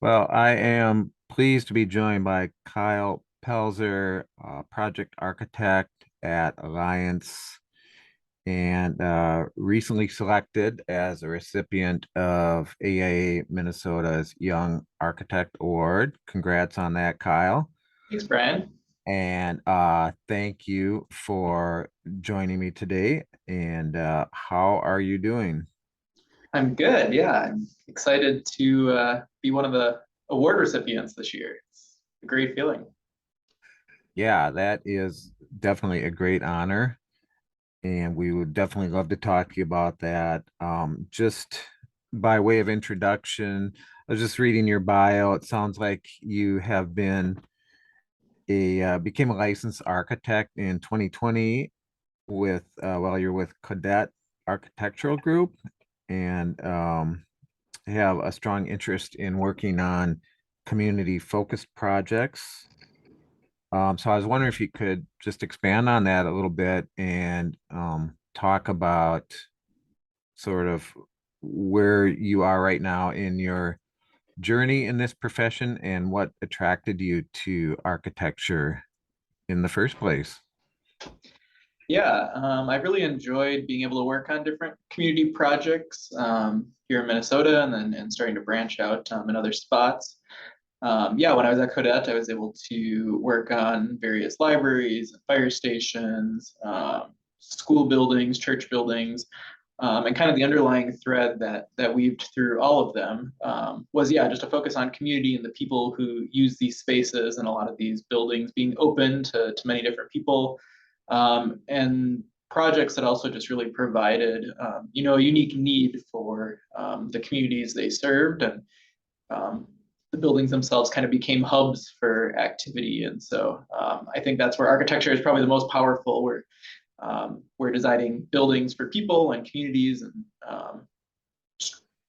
Well, I am pleased to be joined by Kyle Palzer, project architect at Alliiance, and recently selected as a recipient of AIA Minnesota's Young Architect Award. Congrats on that, Kyle. Thanks, Brian. And thank you for joining me today. And how are you doing? I'm good. Yeah, I'm excited to be one of the award recipients this year. It's a great feeling. Yeah, that is definitely a great honor. And we would definitely love to talk to you about that. Just by way of introduction, I was just reading your bio. It sounds like you have been became a licensed architect in 2020 with while you're with Kodet Architectural Group, and have a strong interest in working on community focused projects. So I was wondering if you could just expand on that a little bit and talk about sort of where you are right now in your journey in this profession and what attracted you to architecture in the first place. Yeah, I really enjoyed being able to work on different community projects here in Minnesota and starting to branch out in other spots. Yeah, when I was at Kodet, I was able to work on various libraries, and fire stations, school buildings, church buildings, and kind of the underlying thread that weaved through all of them was, yeah, just a focus on community and the people who use these spaces and a lot of these buildings being open to many different people, and projects that also just really provided, a unique need for the communities they served, and um, the buildings themselves kind of became hubs for activity. And so I think that's where architecture is probably the most powerful. We're designing buildings for people and communities, and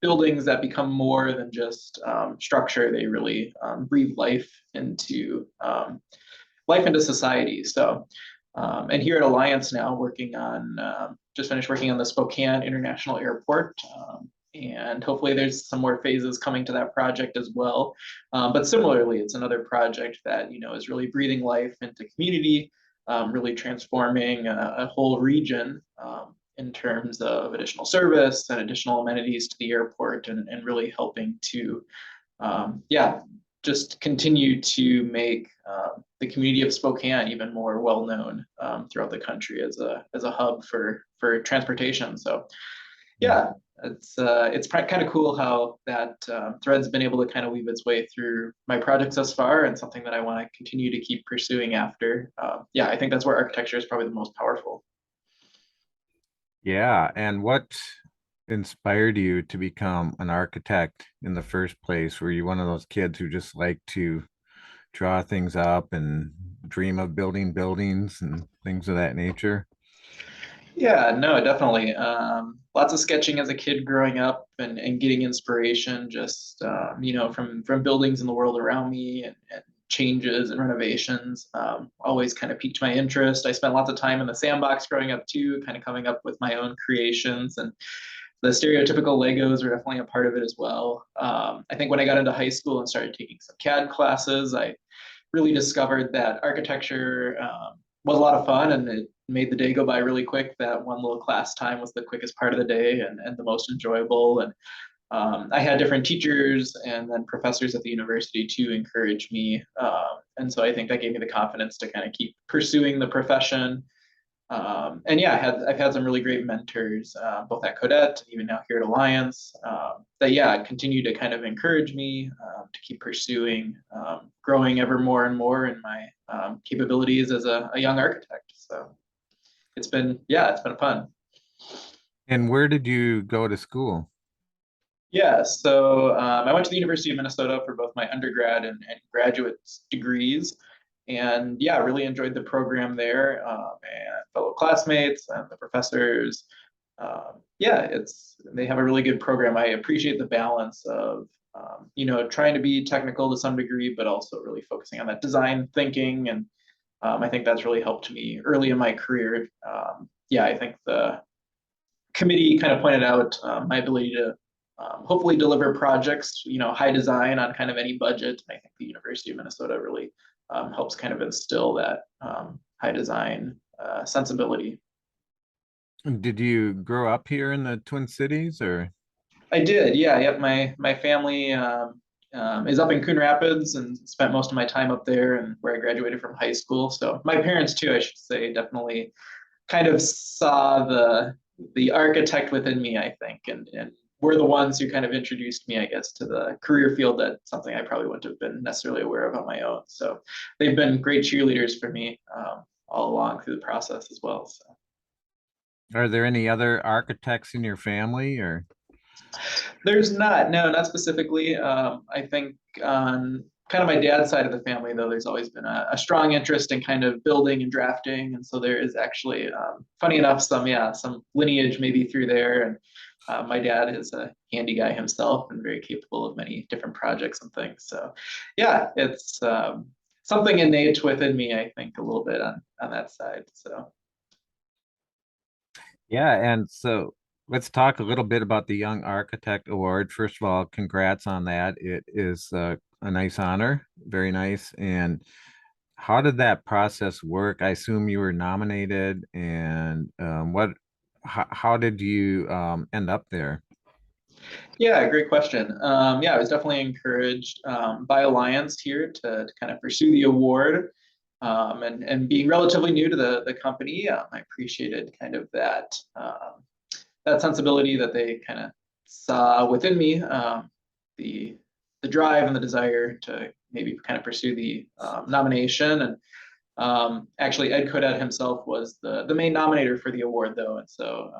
buildings that become more than just structure. They really breathe life into society. So, and here at Alliiance now, working on just finished working on the Spokane International Airport. And hopefully there's some more phases coming to that project as well. But similarly, it's another project that is really breathing life into community, really transforming a whole region in terms of additional service and additional amenities to the airport, and really helping to, yeah, just continue to make the community of Spokane even more well known throughout the country as a hub for transportation. So yeah, it's kind of cool how that thread's been able to kind of weave its way through my projects thus far, and something that I want to continue to keep pursuing after. Yeah, I think that's where architecture is probably the most powerful. Yeah, and what inspired you to become an architect in the first place? Were you one of those kids who just like to draw things up and dream of building buildings and things of that nature? Yeah, no, definitely. Lots of sketching as a kid growing up, and getting inspiration just from buildings in the world around me, and changes and renovations. Always kind of piqued my interest. I spent lots of time in the sandbox growing up too, kind of coming up with my own creations, and the stereotypical Legos are definitely a part of it as well. I think when I got into high school and started taking some CAD classes, I really discovered that architecture was a lot of fun, and it made the day go by really quick. That one little class time was the quickest part of the day, and the most enjoyable. And I had different teachers and then professors at the university to encourage me. And so I think that gave me the confidence to kind of keep pursuing the profession. And yeah, I've had some really great mentors, both at Kodet and even now here at Alliiance, that yeah continue to kind of encourage me to keep pursuing, growing ever more and more in my capabilities as a young architect. So it's been fun. And where did you go to school? Yeah, so I went to the University of Minnesota for both my undergrad and graduate degrees, and yeah, really enjoyed the program there, and fellow classmates and the professors. Yeah, they have a really good program. I appreciate the balance of trying to be technical to some degree, but also really focusing on that design thinking, and I think that's really helped me early in my career. Yeah, I think the committee kind of pointed out my ability to hopefully deliver projects, high design on kind of any budget. And I think the University of Minnesota really helps kind of instill that high design sensibility. Did you grow up here in the Twin Cities or? I did, yeah. Yep. My family is up in Coon Rapids and spent most of my time up there and where I graduated from high school. So my parents too, I should say, definitely kind of saw the architect within me, I think, and were the ones who kind of introduced me, I guess, to the career field. That something I probably wouldn't have been necessarily aware of on my own. So they've been great cheerleaders for me all along through the process as well. So. Are there any other architects in your family or? There's not, no, not specifically. I think on kind of my dad's side of the family, though, there's always been a strong interest in kind of building and drafting, and so there is actually, funny enough, some lineage maybe through there. And my dad is a handy guy himself and very capable of many different projects and things. So, yeah, it's something innate within me, I think, a little bit on that side. So. Yeah, and so let's talk a little bit about the Young Architect Award. First of all, congrats on that. It is a nice honor, very nice. And how did that process work? I assume you were nominated, and how did you end up there? Yeah, great question. Yeah, I was definitely encouraged by Alliiance here to kind of pursue the award. And being relatively new to the company, I appreciated kind of that sensibility that they kind of saw within me, the the drive and the desire to maybe kind of pursue the nomination. And actually, Ed Kodet himself was the main nominator for the award, though, and so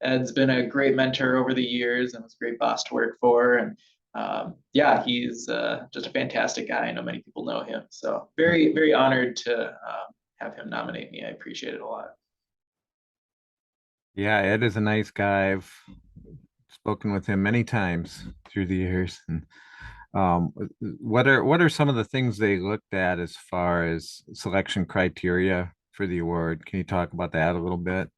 Ed's been a great mentor over the years and was a great boss to work for. And yeah, he's just a fantastic guy. I know many people know him. So very, very honored to have him nominate me. I appreciate it a lot. Yeah, Ed is a nice guy. I've spoken with him many times through the years. And what are some of the things they looked at as far as selection criteria for the award? Can you talk about that a little bit?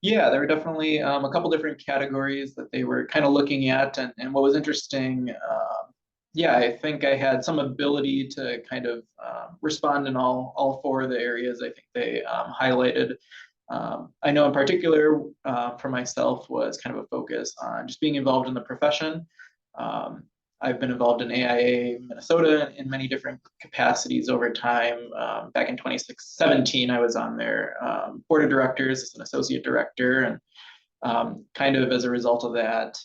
Yeah, there were definitely a couple different categories that they were kind of looking at. And what was interesting, yeah, I think I had some ability to kind of respond in all four of the areas I think they highlighted. I know in particular for myself was kind of a focus on just being involved in the profession. Um, I've been involved in AIA Minnesota in many different capacities over time. Back in 2017, I was on their board of directors as an associate director, and kind of as a result of that,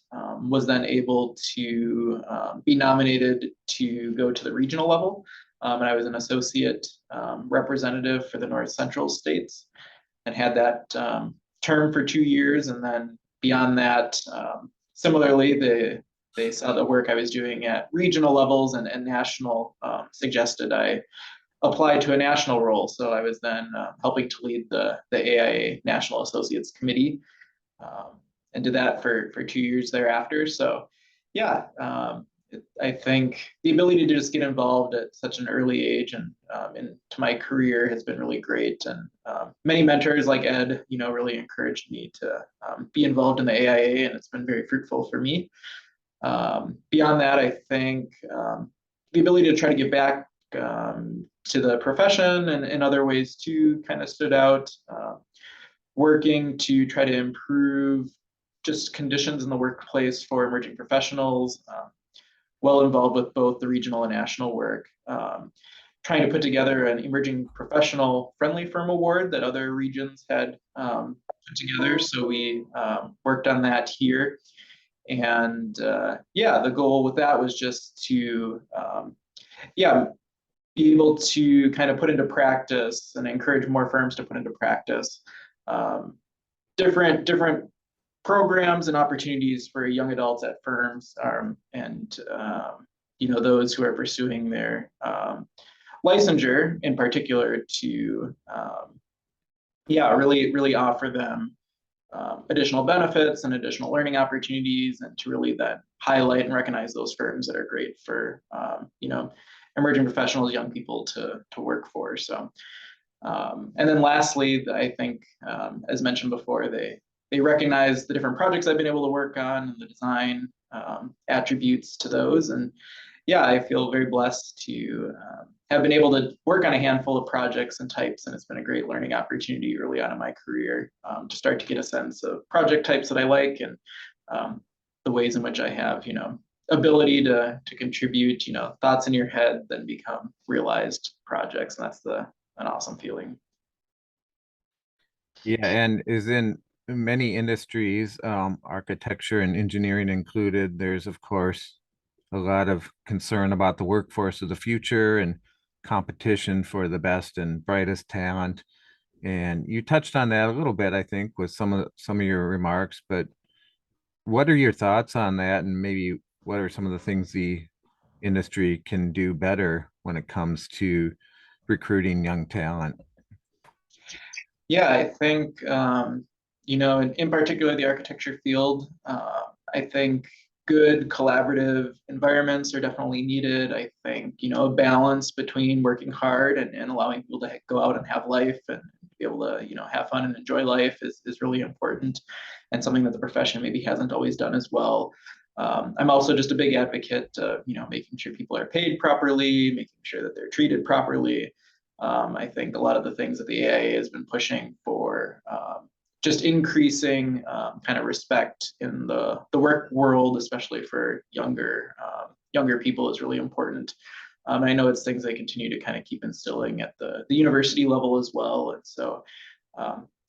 was then able to be nominated to go to the regional level. And I was an associate representative for the North Central states and had that term for 2 years. And then beyond that, similarly, they saw the work I was doing at regional levels and national, suggested I apply to a national role. So I was then helping to lead the AIA National Associates Committee, and did that for 2 years thereafter. So yeah, I think the ability to just get involved at such an early age and into my career has been really great. And many mentors like Ed, really encouraged me to be involved in the AIA, and it's been very fruitful for me. Beyond that, I think the ability to try to give back to the profession and in other ways too kind of stood out. Working to try to improve just conditions in the workplace for emerging professionals, well involved with both the regional and national work. Trying to put together an emerging professional friendly firm award that other regions had put together. So we worked on that here. And yeah, the goal with that was just to, yeah, be able to kind of put into practice and encourage more firms to put into practice different programs and opportunities for young adults at firms, and those who are pursuing their licensure in particular to yeah, really offer them additional benefits and additional learning opportunities, and to really then highlight and recognize those firms that are great for emerging professionals, young people to work for. So and then lastly, I think as mentioned before, they recognize the different projects I've been able to work on and the design attributes to those. And yeah, I feel very blessed to have been able to work on a handful of projects and types, and it's been a great learning opportunity early on in my career to start to get a sense of project types that I like and um, the ways in which I have, ability to contribute, thoughts in your head then become realized projects, and that's an awesome feeling. Yeah, and is in many industries, architecture and engineering included, there's of course a lot of concern about the workforce of the future and competition for the best and brightest talent. And you touched on that a little bit, I think, with some of your remarks, but what are your thoughts on that? And maybe what are some of the things the industry can do better when it comes to recruiting young talent? Yeah, I think, in particular, the architecture field, I think good collaborative environments are definitely needed. I think, a balance between working hard and allowing people to go out and have life and be able to, have fun and enjoy life is really important and something that the profession maybe hasn't always done as well. I'm also just a big advocate of, making sure people are paid properly, making sure that they're treated properly. I think a lot of the things that the AIA has been pushing for just increasing kind of respect in the work world, especially for younger people, is really important. I know it's things they continue to kind of keep instilling at the university level as well. And so,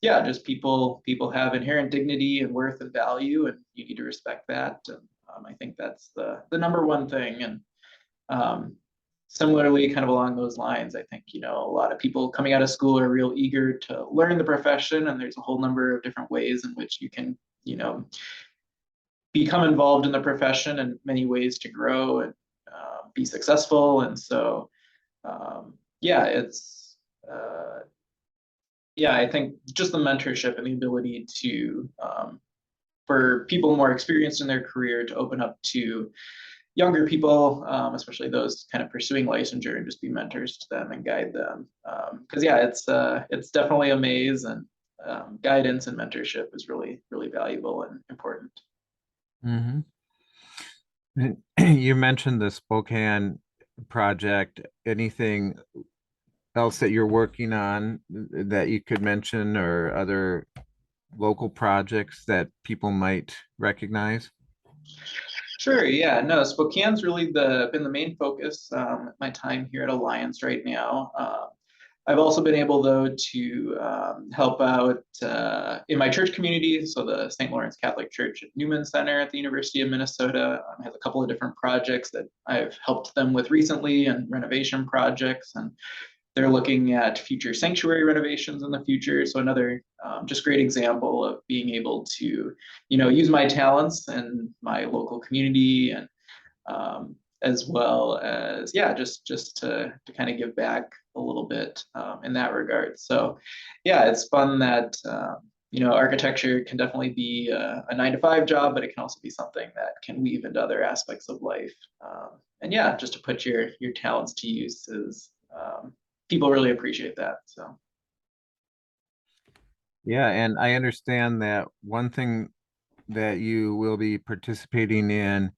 yeah, just people have inherent dignity and worth and value, and you need to respect that. And I think that's the number one thing. And um, similarly, kind of along those lines, I think, a lot of people coming out of school are real eager to learn the profession, and there's a whole number of different ways in which you can, become involved in the profession and many ways to grow and be successful. And so, yeah, yeah, I think just the mentorship and the ability to, for people more experienced in their career to open up to younger people, especially those kind of pursuing licensure, and just be mentors to them and guide them. Because yeah, it's definitely a maze, and guidance and mentorship is really really valuable and important. Mhm. And you mentioned the Spokane project. Anything else that you're working on that you could mention, or other local projects that people might recognize? Sure, yeah, no, Spokane's really been the main focus my time here at Alliiance right now. I've also been able, though, to help out in my church community. So the St. Lawrence Catholic Church at Newman Center at the University of Minnesota has a couple of different projects that I've helped them with recently, and renovation projects. And they're looking at future sanctuary renovations in the future. So another just great example of being able to, use my talents and my local community, and as well as, yeah, just to kind of give back a little bit in that regard. So yeah, it's fun that architecture can definitely be a 9 to 5 job, but it can also be something that can weave into other aspects of life. And yeah, just to put your talents to use is people really appreciate that. So Yeah, and I understand that one thing that you will be participating in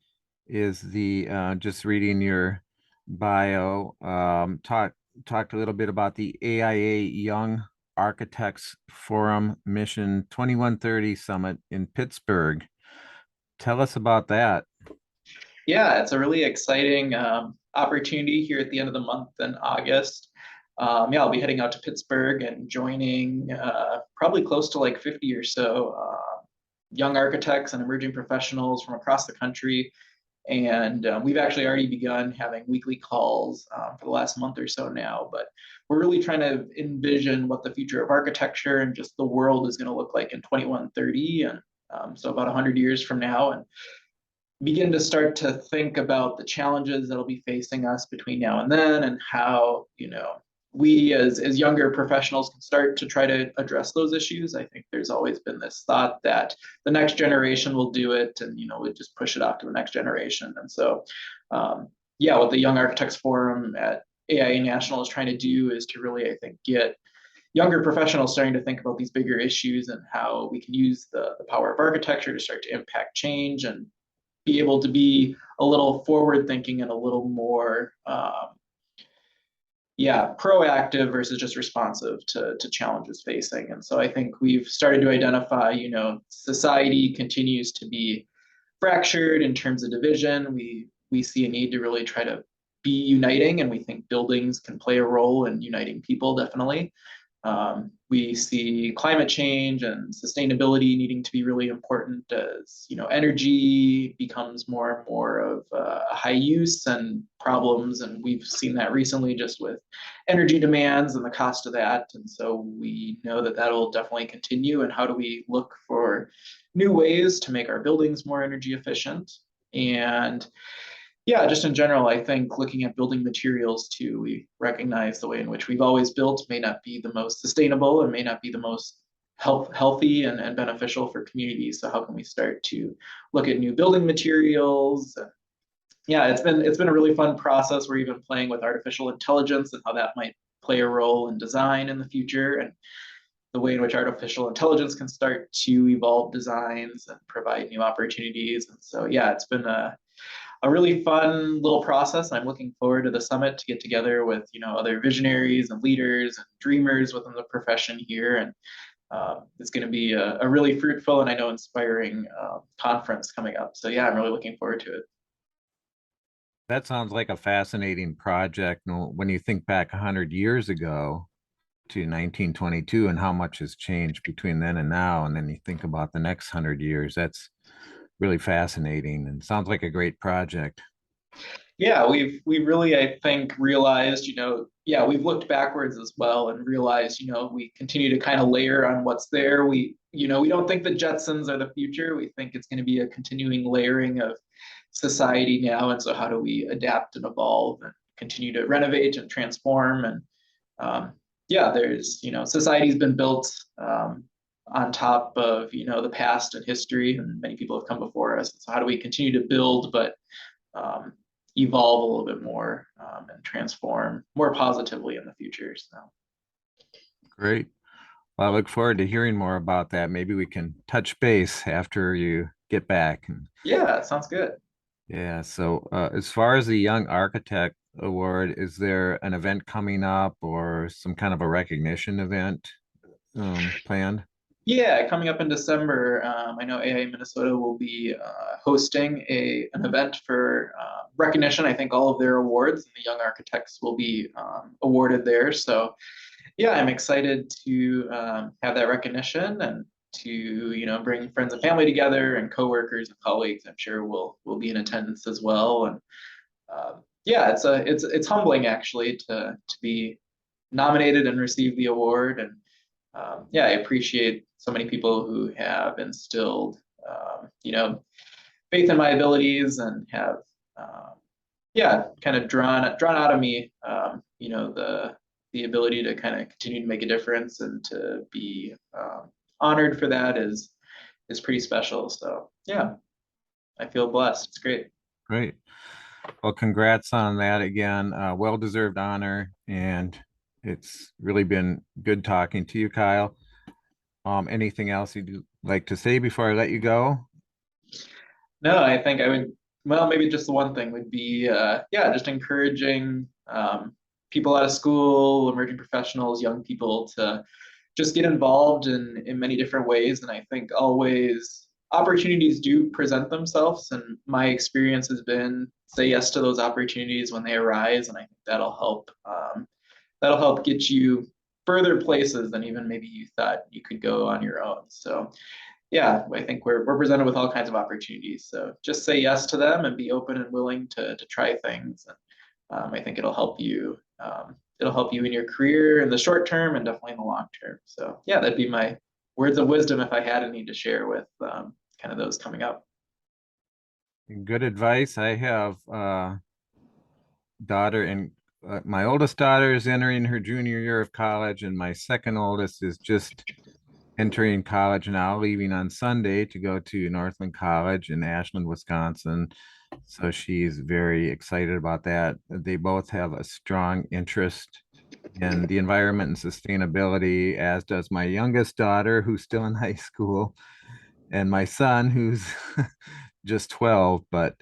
is the just reading your bio, talked a little bit about the AIA Young Architects Forum Mission 2130 Summit in Pittsburgh. Tell us about that. yeah, it's a really exciting opportunity here at the end of the month in August. Yeah, I'll be heading out to Pittsburgh and joining probably close to like 50 or so young architects and emerging professionals from across the country. And we've actually already begun having weekly calls for the last month or so now. But we're really trying to envision what the future of architecture and just the world is going to look like in 2130, and so about 100 years from now. And begin to start to think about the challenges that'll be facing us between now and then, and how we as younger professionals can start to try to address those issues. I think there's always been this thought that the next generation will do it, and we just push it off to the next generation. And so yeah, what the Young Architects Forum at AIA National is trying to do is to really, I think, get younger professionals starting to think about these bigger issues and how we can use the power of architecture to start to impact change and be able to be a little forward thinking and a little more yeah, proactive versus just responsive to challenges facing. And so I think we've started to identify, society continues to be fractured in terms of division. We see a need to really try to be uniting, and we think buildings can play a role in uniting people, definitely. We see climate change and sustainability needing to be really important as energy becomes more and more of a high use and problems, and we've seen that recently just with energy demands and the cost of that. And so we know that that'll definitely continue. And how do we look for new ways to make our buildings more energy efficient? And yeah, just in general, I think looking at building materials too, we recognize the way in which we've always built may not be the most sustainable and may not be the most healthy and beneficial for communities. So how can we start to look at new building materials? Yeah, it's been a really fun process. We're even playing with artificial intelligence and how that might play a role in design in the future, and the way in which artificial intelligence can start to evolve designs and provide new opportunities. And so yeah, it's been a really fun little process. I'm looking forward to the summit to get together with other visionaries and leaders and dreamers within the profession here, and it's going to be a really fruitful and I know inspiring conference coming up. So yeah, I'm really looking forward to it. That sounds like a fascinating project. When you think back 100 years ago to 1922 and how much has changed between then and now, and then you think about the next 100 years, that's really fascinating and sounds like a great project. Yeah, we really, I think, realized, yeah, we've looked backwards as well and realized, we continue to kind of layer on what's there. We don't think the Jetsons are the future. We think it's going to be a continuing layering of society now. And so how do we adapt and evolve and continue to renovate and transform? And yeah, society's been built on top of, the past and history, and many people have come before us. So how do we continue to build, but um, evolve a little bit more and transform more positively in the future. So Great. Well, I look forward to hearing more about that. Maybe we can touch base after you get back. yeah, it sounds good. Yeah. So, as far as the Young Architect Award, is there an event coming up or some kind of a recognition event planned? Yeah, coming up in December, I know AIA Minnesota will be hosting an event for recognition. I think all of their awards and the young architects will be awarded there. So yeah, I'm excited to have that recognition and to bring friends and family together and coworkers and colleagues. I'm sure will be in attendance as well. And yeah, it's humbling actually to be nominated and receive the award. And yeah, I appreciate so many people who have instilled faith in my abilities and have yeah, kind of drawn out of me the ability to kind of continue to make a difference and to be honored for that is pretty special. So yeah, I feel blessed. It's great. Great. Well, congrats on that again. Well-deserved honor, and it's really been good talking to you, Kyle. Anything else you'd like to say before I let you go? No, I think I would, well, maybe just the one thing would be, yeah, just encouraging people out of school, emerging professionals, young people to just get involved in many different ways. And I think always opportunities do present themselves. And my experience has been say yes to those opportunities when they arise. And I think that'll help get you further places than even maybe you thought you could go on your own. So yeah, I think we're presented with all kinds of opportunities. So just say yes to them and be open and willing to try things. And I think it'll help you. It'll help you in your career in the short term and definitely in the long term. So yeah, that'd be my words of wisdom if I had any to share with kind of those coming up. Good advice. I have daughter and my oldest daughter is entering her junior year of college, and my second oldest is just entering college now, leaving on Sunday to go to Northland College in Ashland, Wisconsin. So she's very excited about that. They both have a strong interest and the environment and sustainability, as does my youngest daughter, who's still in high school, and my son, who's just 12. But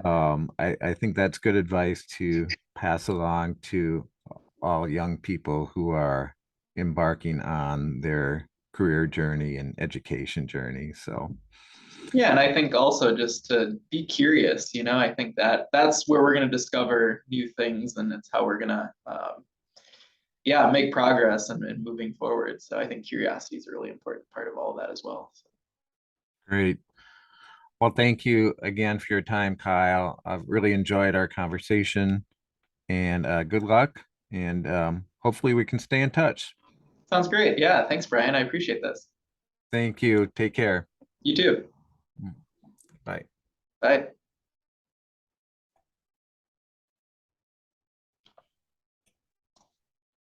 I think that's good advice to pass along to all young people who are embarking on their career journey and education journey. So, Yeah, and I think also just to be curious, I think that that's where we're going to discover new things, and it's how we're going to, yeah, make progress and moving forward. So I think curiosity is a really important part of all of that as well. So, great. Well, thank you again for your time, Kyle. I've really enjoyed our conversation, and good luck. And hopefully we can stay in touch. sounds great. Yeah, thanks, Brian. I appreciate this. Thank you. Take care. You too. Bye. Bye.